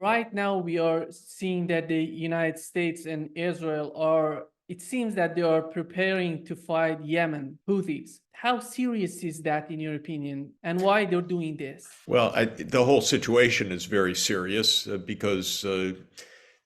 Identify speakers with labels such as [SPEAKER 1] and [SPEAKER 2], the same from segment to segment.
[SPEAKER 1] Right now, we are seeing that the United States and Israel are, it seems that they are preparing to fight Yemen Houthis. How serious is that, in your opinion, and why they're doing this?
[SPEAKER 2] Well, the whole situation is very serious because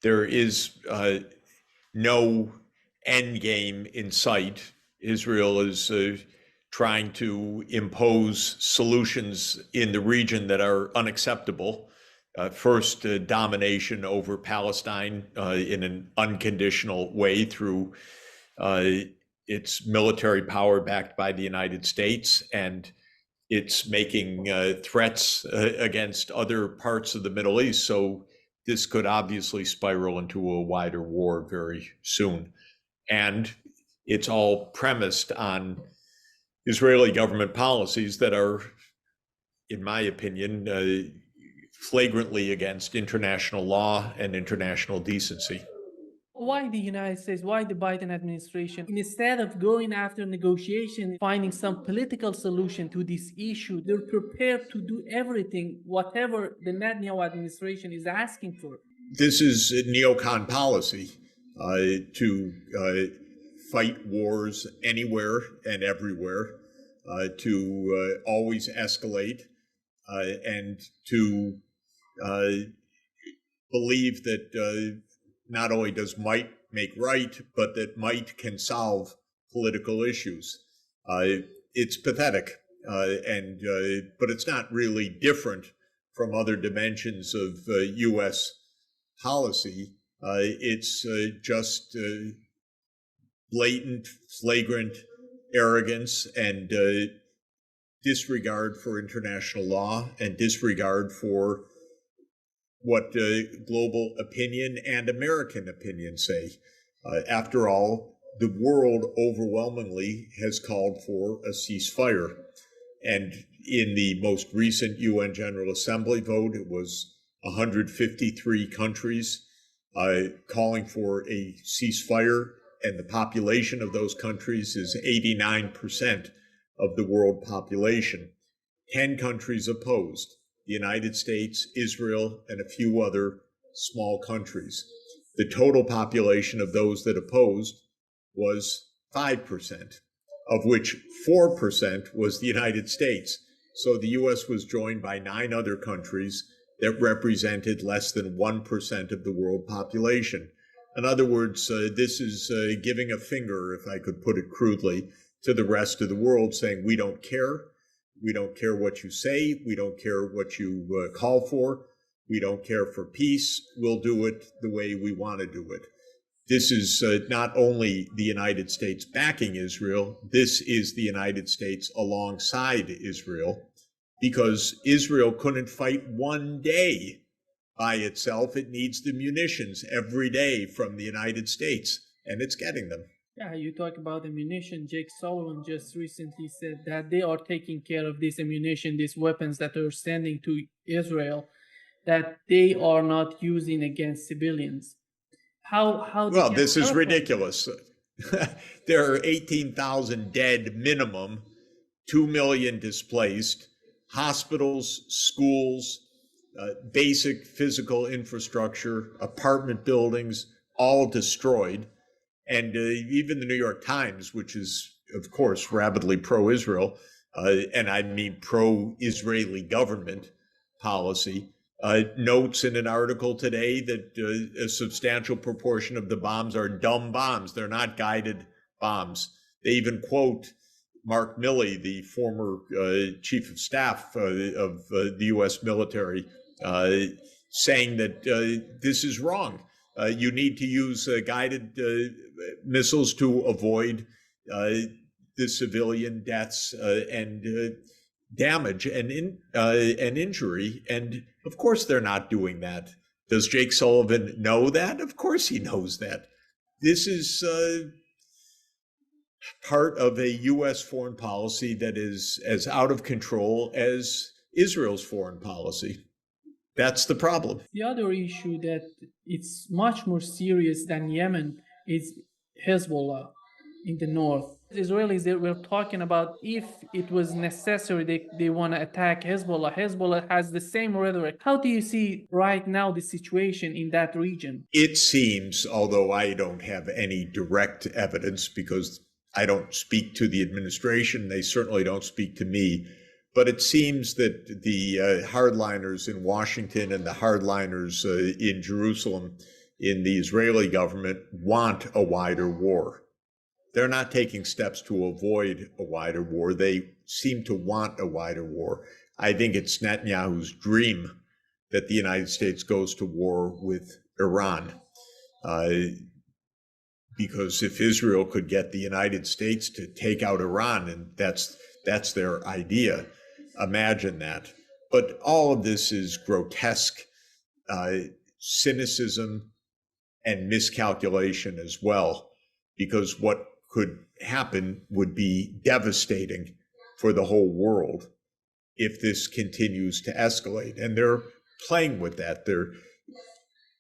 [SPEAKER 2] there is no end game in sight. Israel is trying to impose solutions in the region that are unacceptable. First, domination over Palestine in an unconditional way through uh, its military power backed by the United States, and it's making threats against other parts of the Middle East. So this could obviously spiral into a wider war very soon. And it's all premised on Israeli government policies that are, in my opinion, flagrantly against international law and international decency.
[SPEAKER 1] Why the United States, why the Biden administration, instead of going after negotiation, finding some political solution to this issue, they're prepared to do everything, whatever the Netanyahu administration is asking for?
[SPEAKER 2] This is a neocon policy to fight wars anywhere and everywhere, to always escalate, and to believe that not only does might make right, but that might can solve political issues. It's pathetic, and but it's not really different from other dimensions of U.S. policy. It's just blatant, flagrant arrogance and disregard for international law and disregard for what global opinion and American opinion say. After all, the world overwhelmingly has called for a ceasefire. And in the most recent UN General Assembly vote, it was 153 countries calling for a ceasefire, and the population of those countries is 89% of the world population. 10 countries opposed: the United States, Israel, and a few other small countries. The total population of those that opposed was 5%, of which 4% was the United States. So the US was joined by 9 other countries that represented less than 1% of the world population. In other words, this is giving a finger, if I could put it crudely, to the rest of the world, saying, we don't care. We don't care what you say. We don't care what you call for. We don't care for peace. We'll do it the way we want to do it. This is not only the United States backing Israel, this is the United States alongside Israel, because Israel couldn't fight one day by itself. It needs the munitions every day from the United States, and it's getting them.
[SPEAKER 1] Yeah, you talk about ammunition. Jake Sullivan just recently said that they are taking care of this ammunition, these weapons that are sending to Israel, that they are not using against civilians. How they
[SPEAKER 2] Well,
[SPEAKER 1] can
[SPEAKER 2] this is
[SPEAKER 1] help them?
[SPEAKER 2] ridiculous. There are 18,000 dead minimum, 2 million displaced, hospitals, schools, basic physical infrastructure, apartment buildings, all destroyed. And even the New York Times, which is, of course, rabidly pro-Israel, and I mean pro-Israeli government policy, notes in an article today that a substantial proportion of the bombs are dumb bombs. They're not guided bombs. They even quote Mark Milley, the former chief of staff of the U.S. military, saying that this is wrong. You need to use guided missiles to avoid the civilian deaths and damage and injury. And of course, they're not doing that. Does Jake Sullivan know that? Of course, he knows that. This is part of a U.S. foreign policy that is as out of control as Israel's foreign policy. That's the problem.
[SPEAKER 1] The other issue that it's much more serious than Yemen is Hezbollah in the north. Israelis, they were talking about if it was necessary, they want to attack Hezbollah. Hezbollah has the same rhetoric. How do you see right now the situation in that region?
[SPEAKER 2] It seems, although I don't have any direct evidence because I don't speak to the administration, they certainly don't speak to me, but it seems that the hardliners in Washington and the hardliners in Jerusalem in the Israeli government want a wider war. They're not taking steps to avoid a wider war. They seem to want a wider war. I think it's Netanyahu's dream that the United States goes to war with Iran. Because if Israel could get the United States to take out Iran, and that's their idea, imagine that. But all of this is grotesque cynicism and miscalculation as well, because what could happen would be devastating for the whole world if this continues to escalate. And they're playing with that.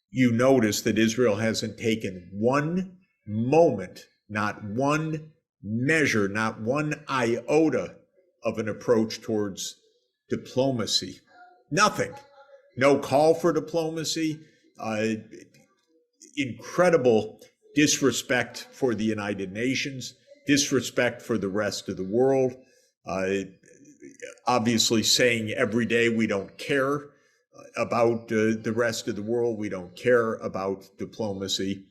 [SPEAKER 2] You notice that Israel hasn't taken one moment, not one measure, not one iota of an approach towards diplomacy. Nothing. No call for diplomacy. Incredible disrespect for the United Nations, disrespect for the rest of the world, obviously saying every day we don't care about the rest of the world, we don't care about diplomacy.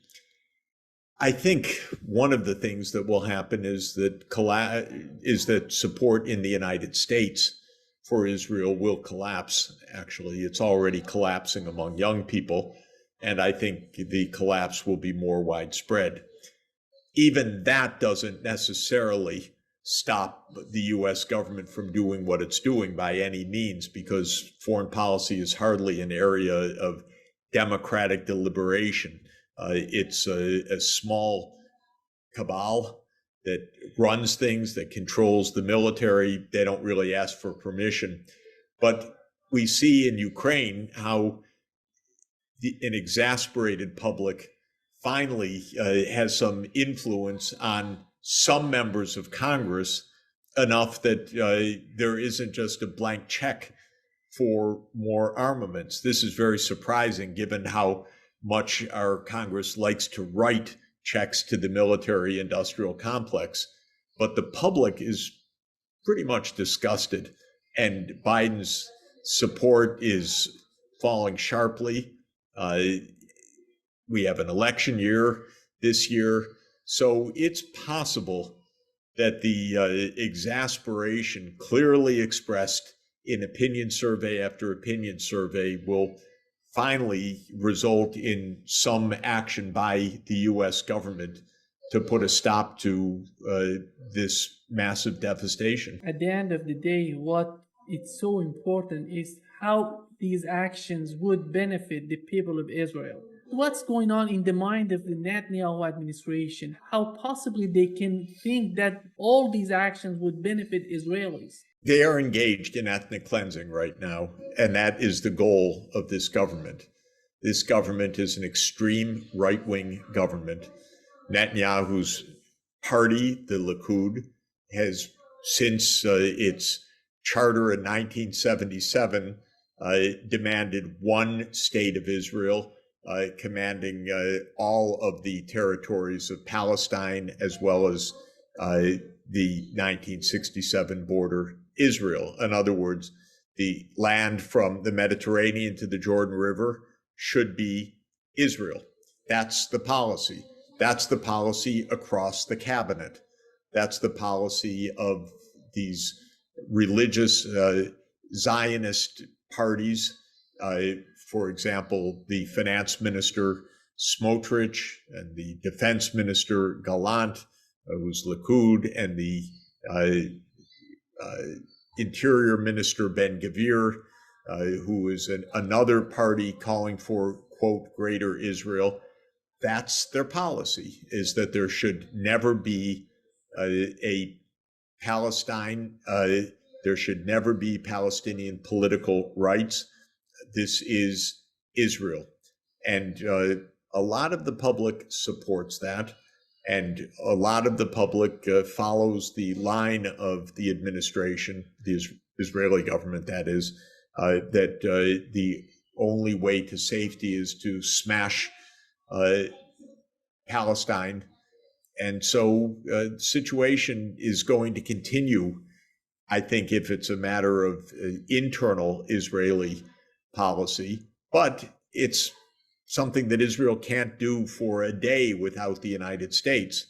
[SPEAKER 2] I think one of the things that will happen is that support in the United States for Israel will collapse. Actually, it's already collapsing among young people. And I think the collapse will be more widespread. Even that doesn't necessarily stop the US government from doing what it's doing by any means, because foreign policy is hardly an area of democratic deliberation. It's a small cabal that runs things, that controls the military. They don't really ask for permission. But we see in Ukraine how an exasperated public finally has some influence on some members of Congress enough that there isn't just a blank check for more armaments. This is very surprising given how much our Congress likes to write checks to the military industrial complex. But the public is pretty much disgusted, and Biden's support is falling sharply. We have an election year this year, so it's possible that the exasperation clearly expressed in opinion survey after opinion survey will finally result in some action by the US government to put a stop to this massive devastation.
[SPEAKER 1] At the end of the day, what it's so important is how these actions would benefit the people of Israel. What's going on in the mind of the Netanyahu administration? How possibly they can think that all these actions would benefit Israelis?
[SPEAKER 2] They are engaged in ethnic cleansing right now, and that is the goal of this government. This government is an extreme right-wing government. Netanyahu's party, the Likud, has, since its charter in 1977, demanded one state of Israel, commanding all of the territories of Palestine, as well as the 1967 border Israel. In other words, the land from the Mediterranean to the Jordan River should be Israel. That's the policy. That's the policy across the cabinet. That's the policy of these religious Zionist parties. For example, the finance minister Smotrich and the defense minister Gallant, who's Likud, and the interior minister Ben-Gvir, who is another party calling for, quote, greater Israel. That's their policy, is that there should never be a Palestine. There should never be Palestinian political rights. This is Israel. And a lot of the public supports that. And a lot of the public follows the line of the administration, the Israeli government, that is, that the only way to safety is to smash Palestine. And so the situation is going to continue, I think, if it's a matter of internal Israeli policy. But it's something that Israel can't do for a day without the United States.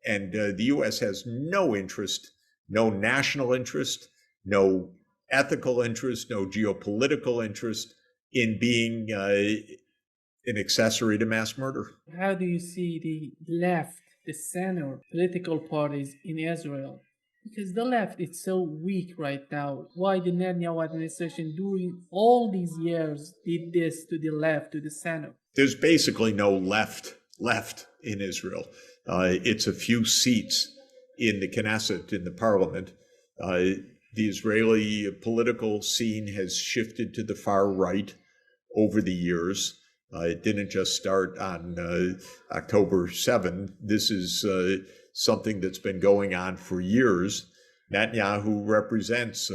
[SPEAKER 2] And the U.S. has no interest, no national interest, no ethical interest, no geopolitical interest in being an accessory to mass murder.
[SPEAKER 1] How do you see the left, the center, political parties in Israel? Because the left is so weak right now. Why the Netanyahu administration during all these years did this to the left, to the center?
[SPEAKER 2] There's basically no left in Israel. It's a few seats in the Knesset, in the parliament. The Israeli political scene has shifted to the far right over the years. It didn't just start on October 7. This is something that's been going on for years. Netanyahu represents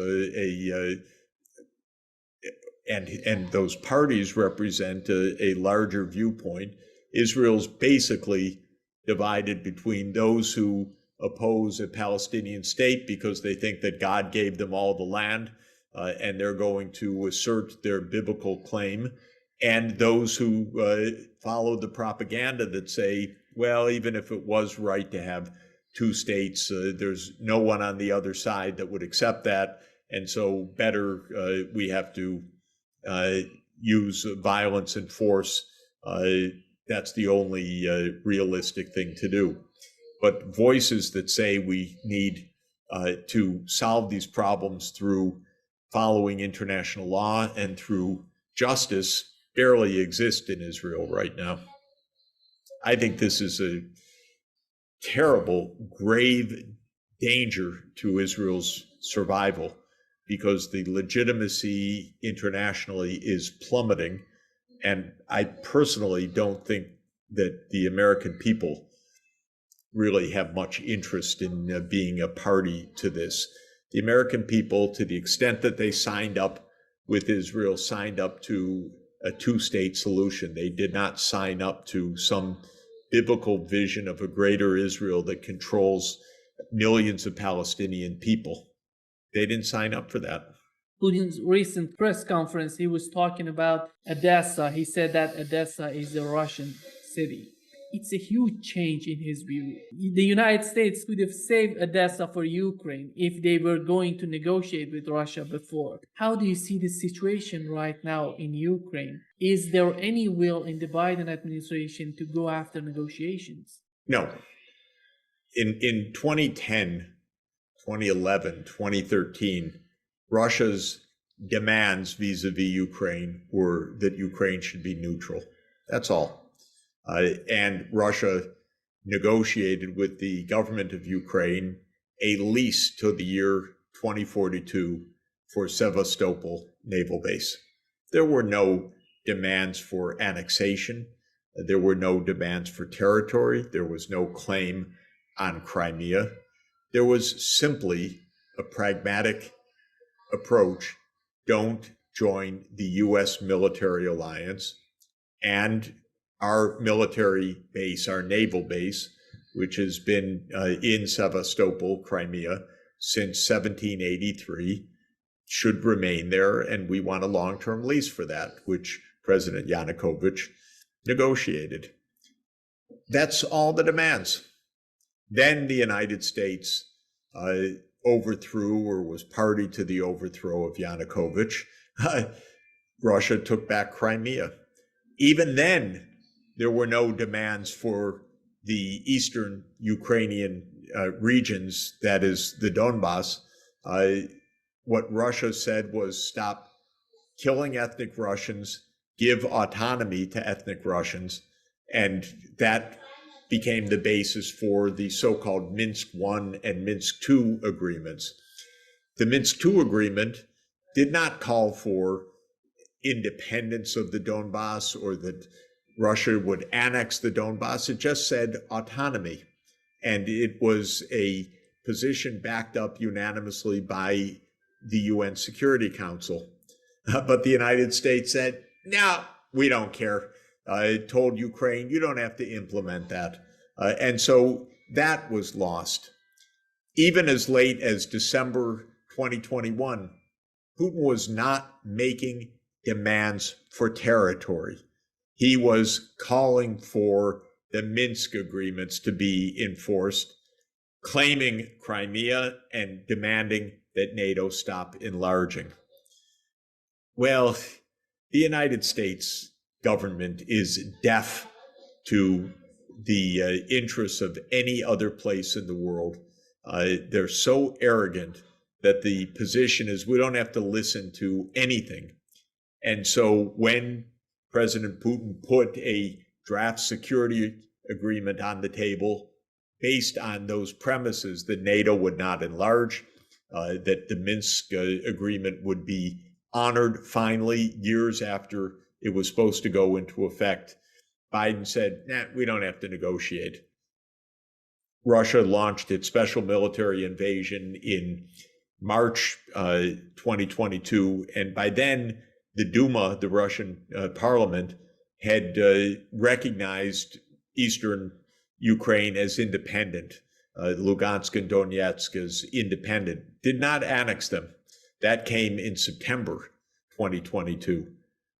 [SPEAKER 2] and those parties represent a larger viewpoint. Israel's basically divided between those who oppose a Palestinian state because they think that God gave them all the land and they're going to assert their biblical claim, and those who follow the propaganda that say, well, even if it was right to have two states, there's no one on the other side that would accept that, and so better we have to use violence and force. That's the only realistic thing to do. But voices that say we need to solve these problems through following international law and through justice barely exist in Israel right now. I think this is a terrible, grave danger to Israel's survival, because the legitimacy internationally is plummeting. And I personally don't think that the American people really have much interest in being a party to this. The American people, to the extent that they signed up with Israel, signed up to a two-state solution. They did not sign up to some biblical vision of a greater Israel that controls millions of Palestinian people. They didn't sign up for that.
[SPEAKER 1] Putin's recent press conference, he was talking about Odessa. He said that Odessa is a Russian city. It's a huge change in his view. The United States could have saved Odessa for Ukraine if they were going to negotiate with Russia before. How do you see the situation right now in Ukraine? Is there any will in the Biden administration to go after negotiations?
[SPEAKER 2] No. In 2010, 2011, 2013, Russia's demands vis-a-vis Ukraine were that Ukraine should be neutral. That's all. And Russia negotiated with the government of Ukraine a lease till the year 2042 for Sevastopol naval base. There were no demands for annexation. There were no demands for territory. There was no claim on Crimea. There was simply a pragmatic approach. Don't join the U.S. military alliance, and our military base, our naval base, which has been in Sevastopol, Crimea, since 1783, should remain there, and we want a long-term lease for that, which President Yanukovych negotiated. That's all the demands. Then the United States overthrew, or was party to the overthrow of Yanukovych. Russia took back Crimea. Even then, there were no demands for the eastern Ukrainian regions, that is the Donbass. What Russia said was stop killing ethnic Russians, give autonomy to ethnic Russians, and that became the basis for the so-called Minsk I and Minsk II agreements. The Minsk II agreement did not call for independence of the Donbass or that Russia would annex the Donbass. It just said autonomy. And it was a position backed up unanimously by the UN Security Council. But the United States said, no, we don't care. Told Ukraine, you don't have to implement that. And so that was lost. Even as late as December 2021, Putin was not making demands for territory. He was calling for the Minsk agreements to be enforced, claiming Crimea and demanding that NATO stop enlarging. Well, the United States government is deaf to the interests of any other place in the world. They're so arrogant that the position is we don't have to listen to anything. And so when President Putin put a draft security agreement on the table based on those premises that NATO would not enlarge, that the Minsk agreement would be honored finally years after it was supposed to go into effect, Biden said, nah, we don't have to negotiate. Russia launched its special military invasion in March 2022, and by then the Duma, the Russian parliament, had recognized eastern Ukraine as independent, Lugansk and Donetsk as independent, did not annex them. That came in September 2022.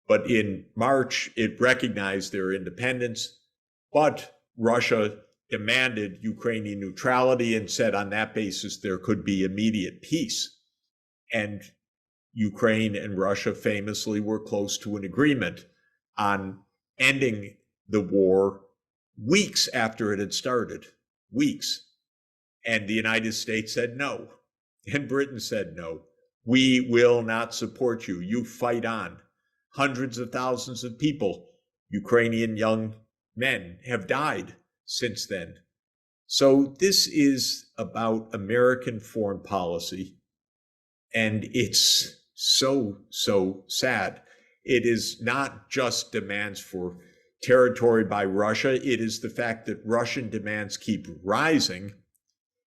[SPEAKER 2] But in March, it recognized their independence, but Russia demanded Ukrainian neutrality and said on that basis there could be immediate peace. And Ukraine and Russia famously were close to an agreement on ending the war weeks after it had started, weeks. And the United States said no. And Britain said no. We will not support you. You fight on. Hundreds of thousands of people, Ukrainian young men, have died since then. So this is about American foreign policy, and it's so sad. It is not just demands for territory by Russia. It is the fact that Russian demands keep rising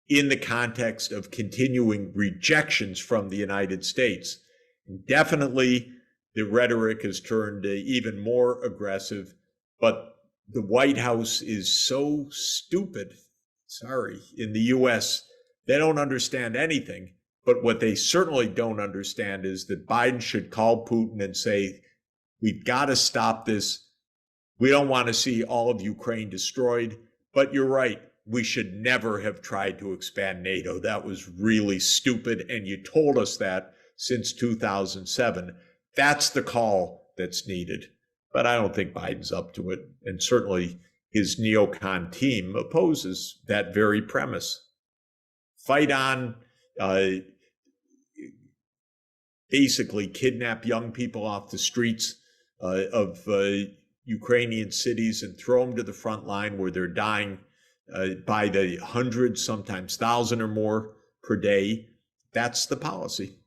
[SPEAKER 2] in the context of continuing rejections from the United States. Definitely, the rhetoric has turned even more aggressive, but the White House is so stupid. Sorry, in the US, they don't understand anything. But what they certainly don't understand is that Biden should call Putin and say, we've got to stop this. We don't want to see all of Ukraine destroyed. But you're right. We should never have tried to expand NATO. That was really stupid. And you told us that since 2007. That's the call that's needed. But I don't think Biden's up to it. And certainly his neocon team opposes that very premise. Fight on, basically kidnap young people off the streets of Ukrainian cities and throw them to the front line where they're dying by the hundreds, sometimes 1,000 or more per day. That's the policy.